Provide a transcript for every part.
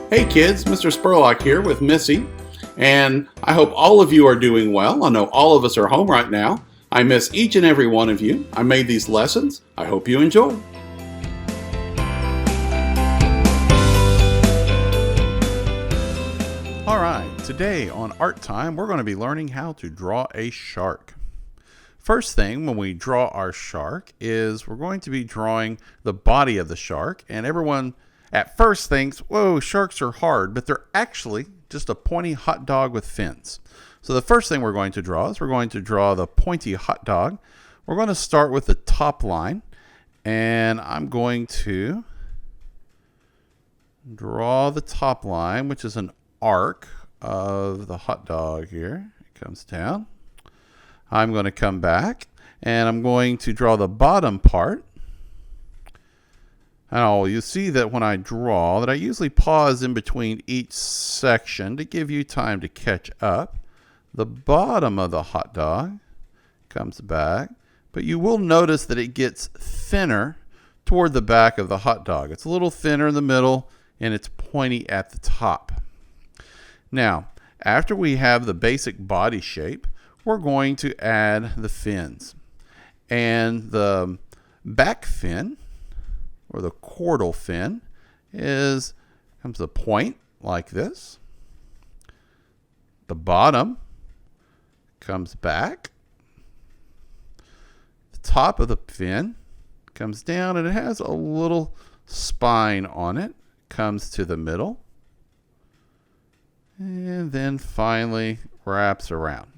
Hey kids, Mr. Spurlock here with Missy, and I hope all of you are doing well. I know all of us are home right now. I miss each and every one of you. I made these lessons. I hope you enjoy. All right, today on Art Time, we're going to be learning how to draw a shark. First thing when we draw our shark is we're going to be drawing the body of the shark, and everyone at first thinks, whoa, sharks are hard, but they're actually just a pointy hot dog with fins. So the first thing we're going to draw is we're going to draw the pointy hot dog. We're going to start with the top line, and I'm going to draw the top line, which is an arc of the hot dog here. It comes down. I'm going to come back, and I'm going to draw the bottom part. And you see that when I draw that I usually pause in between each section to give you time to catch up. The bottom of the hot dog comes back, but you will notice that it gets thinner toward the back of the hot dog. It's a little thinner in the middle and it's pointy at the top. Now, after we have the basic body shape, we're going to add the fins. And the back fin, or the caudal fin, comes a point like this. The bottom comes back. The top of the fin comes down, and it has a little spine on it. Comes to the middle, and then finally wraps around.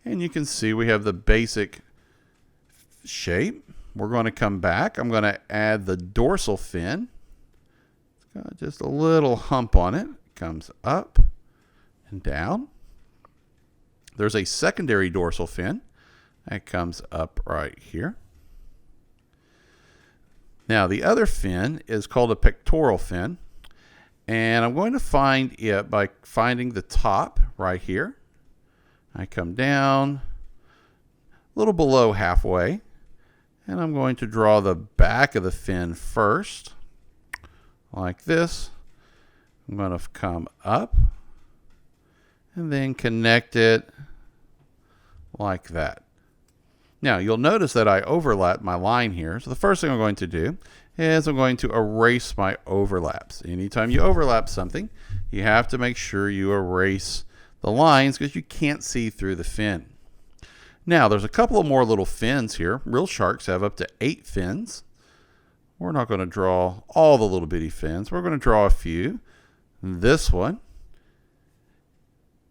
And you can see we have the basic shape. We're going to come back. I'm going to add the dorsal fin. It's got just a little hump on it. It comes up and down. There's a secondary dorsal fin that comes up right here. Now the other fin is called a pectoral fin, and I'm going to find it by finding the top right here. I come down a little below halfway, and I'm going to draw the back of the fin first, like this. I'm going to come up and then connect it like that. Now, you'll notice that I overlap my line here. So the first thing I'm going to do is I'm going to erase my overlaps. Anytime you overlap something, you have to make sure you erase the lines because you can't see through the fin. Now, there's a couple of more little fins here. Real sharks have up to 8 fins. We're not going to draw all the little bitty fins. We're going to draw a few. This one.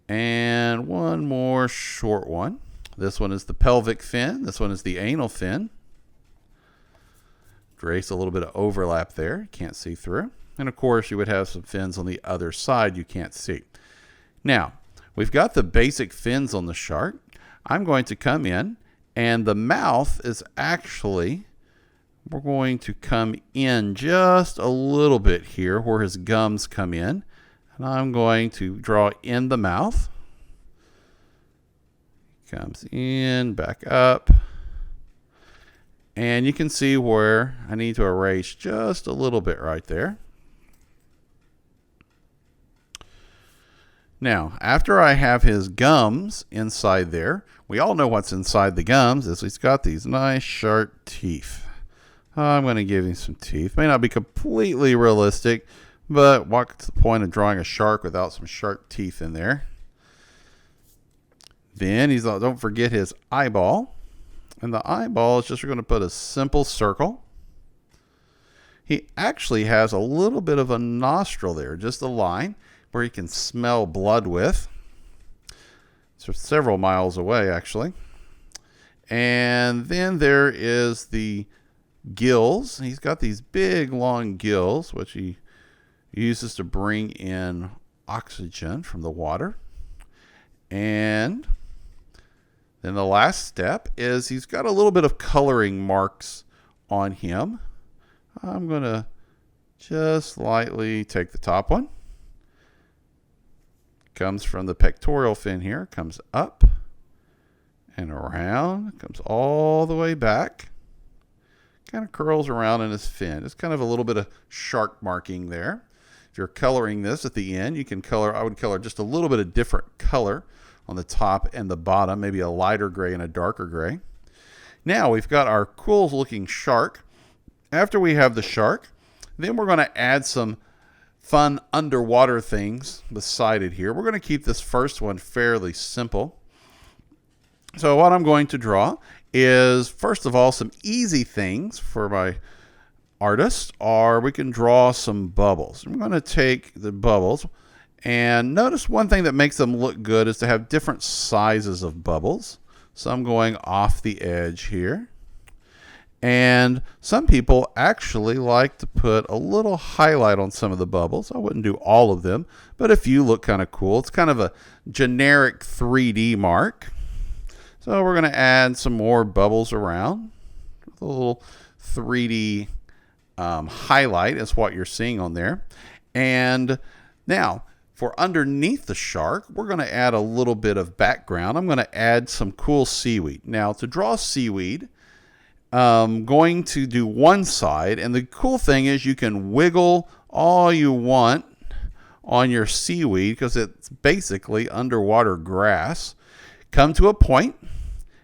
And one more short one. This one is the pelvic fin. This one is the anal fin. Trace a little bit of overlap there. You can't see through. And of course, you would have some fins on the other side you can't see. Now, we've got the basic fins on the shark. I'm going to come in, and the mouth is actually, we're going to come in just a little bit here where his gums come in. And I'm going to draw in the mouth. Comes in, back up. And you can see where I need to erase just a little bit right there. Now, after I have his gums inside there, we all know what's inside the gums is he's got these nice sharp teeth. I'm going to give him some teeth. May not be completely realistic, but what's the point of drawing a shark without some sharp teeth in there? Then don't forget his eyeball. And the eyeball is just going to put a simple circle. He actually has a little bit of a nostril there, just a line where he can smell blood with. So several miles away, actually. And then there is the gills. He's got these big, long gills, which he uses to bring in oxygen from the water. And then the last step is he's got a little bit of coloring marks on him. I'm going to just lightly take the top one. Comes from the pectoral fin here, comes up and around, comes all the way back. Kind of curls around in his fin. It's kind of a little bit of shark marking there. If you're coloring this at the end, you can color, I would color just a little bit of different color on the top and the bottom, maybe a lighter gray and a darker gray. Now we've got our cool looking shark. After we have the shark, then we're going to add some fun underwater things beside it here. We're going to keep this first one fairly simple. So what I'm going to draw is, first of all, some easy things for my artist, or we can draw some bubbles. I'm going to take the bubbles, and notice one thing that makes them look good is to have different sizes of bubbles. So I'm going off the edge here. And some people actually like to put a little highlight on some of the bubbles. I wouldn't do all of them, but a few look kind of cool. It's kind of a generic 3D mark. So we're going to add some more bubbles around. A little 3D highlight is what you're seeing on there. And now, for underneath the shark, we're going to add a little bit of background. I'm going to add some cool seaweed. Now, to draw seaweed, I'm going to do one side, and the cool thing is you can wiggle all you want on your seaweed because it's basically underwater grass. Come to a point,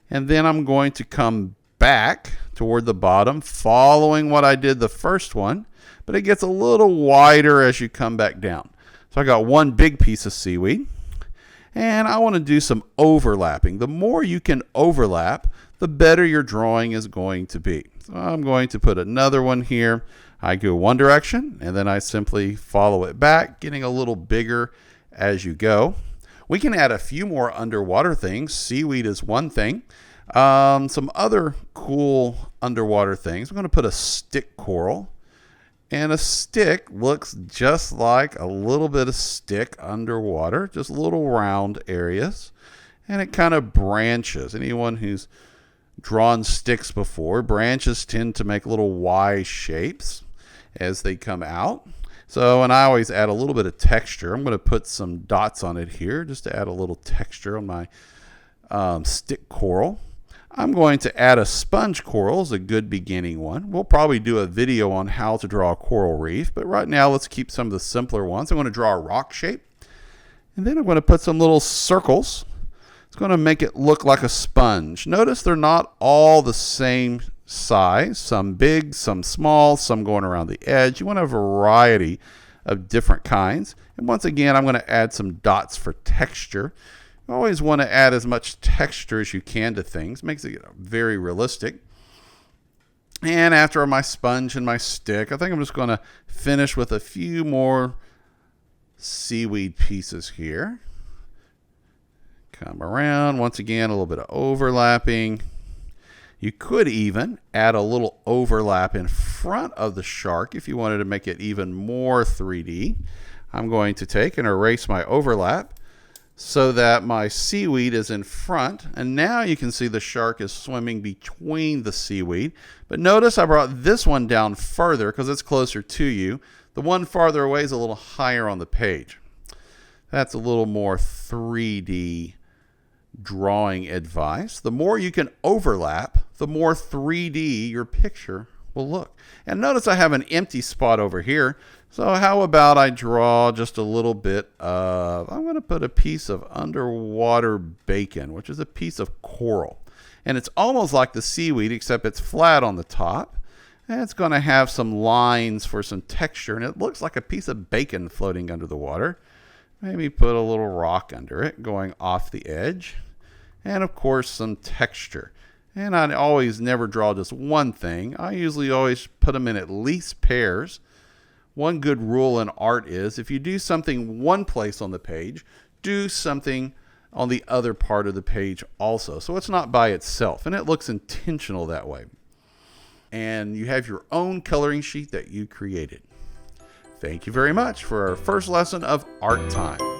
and then I'm going to come back toward the bottom, following what I did the first one, but it gets a little wider as you come back down. So I got one big piece of seaweed, and I want to do some overlapping. The more you can overlap, the better your drawing is going to be. So I'm going to put another one here. I go one direction, and then I simply follow it back, getting a little bigger as you go. We can add a few more underwater things. Seaweed is one thing. Some other cool underwater things. I'm going to put a stick coral. And a stick looks just like a little bit of stick underwater, just little round areas. And it kind of branches. Anyone who's drawn sticks before, branches tend to make little Y shapes as they come out. So, and I always add a little bit of texture. I'm going to put some dots on it here just to add a little texture on my stick coral. I'm going to add a sponge coral as a good beginning one. We'll probably do a video on how to draw a coral reef, but right now let's keep some of the simpler ones. I'm going to draw a rock shape, and then I'm going to put some little circles. It's going to make it look like a sponge. Notice they're not all the same size, some big, some small, some going around the edge. You want a variety of different kinds. And once again, I'm going to add some dots for texture. You always want to add as much texture as you can to things. Makes it very realistic. And after my sponge and my stick, I think I'm just going to finish with a few more seaweed pieces here. Come around. Once again, a little bit of overlapping. You could even add a little overlap in front of the shark if you wanted to make it even more 3D. I'm going to take and erase my overlap so that my seaweed is in front, and now you can see the shark is swimming between the seaweed. But notice I brought this one down further because it's closer to you. The one farther away is a little higher on the page. That's a little more 3D drawing advice. The more you can overlap, the more 3D your picture will look. And notice I have an empty spot over here. So how about I draw just a little bit of, I'm going to put a piece of underwater bacon, which is a piece of coral. And it's almost like the seaweed, except it's flat on the top. And it's going to have some lines for some texture. And it looks like a piece of bacon floating under the water. Maybe put a little rock under it going off the edge. And of course some texture. And I always never draw just one thing. I usually always put them in at least pairs. One good rule in art is if you do something one place on the page, do something on the other part of the page also. So it's not by itself, and it looks intentional that way. And you have your own coloring sheet that you created. Thank you very much for our first lesson of art time.